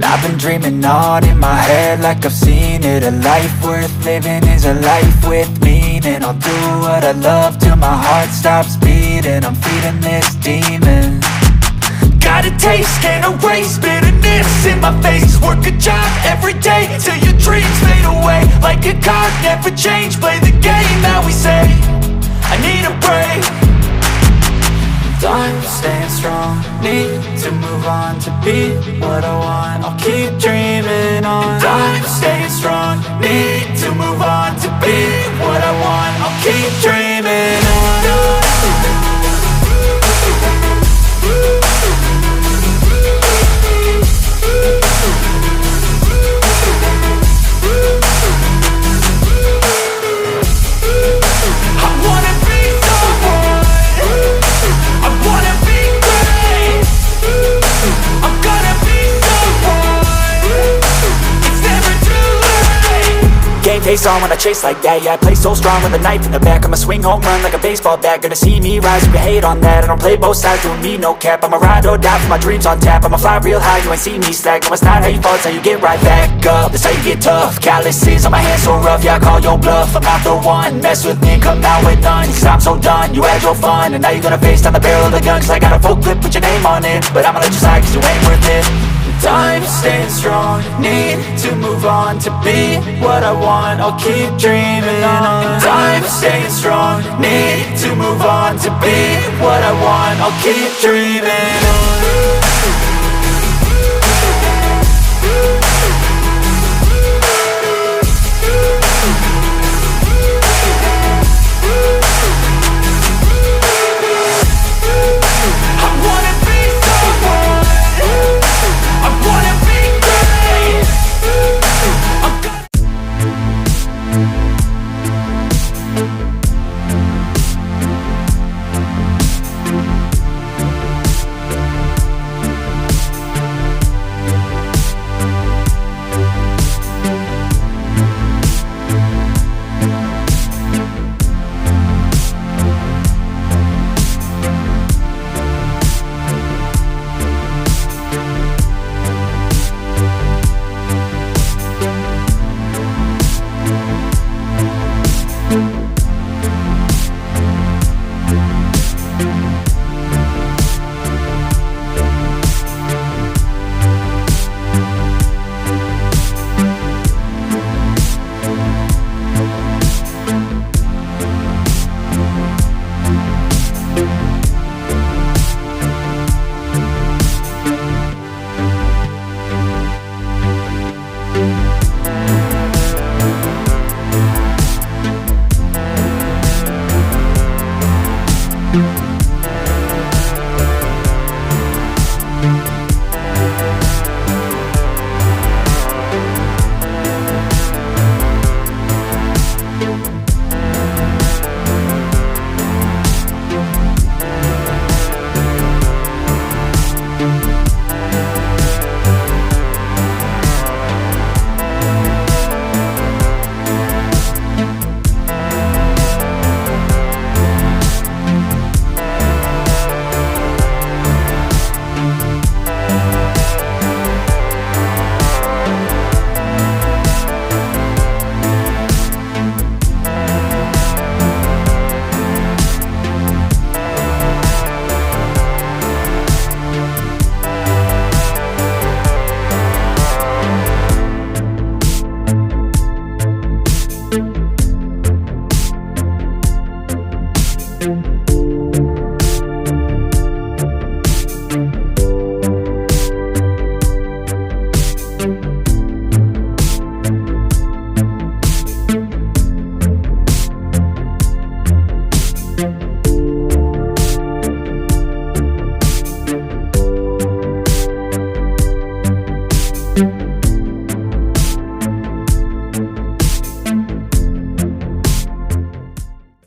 I've been dreaming on in my head like I've seen it. A life worth living is a life with meaning. I'll do what I love till my heart stops beating. I'm feeding this demon. Got a taste, can't erase bitterness in my face. Work a job every day till your dreams fade away. Like a card, never change, play the game that we say. I need a break. I'm staying strong, need to move on to be what I want. I'll keep dreaming on. I'm staying strong, need to move on to be what I want. I'll keep dreaming on. Face on when I chase like that, yeah, I play so strong with a knife in the back. I'ma swing home run like a baseball bat. Gonna see me rise if you hate on that. I don't play both sides, doing me no cap. I'ma ride or die for my dreams on tap. I'ma fly real high, you ain't see me slack. No, it's not how you fall, it's how you get right back up. That's how you get tough. Calluses on my hands so rough, yeah, I call your bluff. I'm not the one, mess with me and come out with none. Cause I'm so done, you had your fun. And now you're gonna face down the barrel of the gun. Cause I got a full clip, put your name on it. But I'ma let you slide cause you ain't worth it. I'm staying strong, need to move on to be what I want. I'll keep dreaming on. I'm staying strong, need to move on to be what I want. I'll keep dreaming on. you.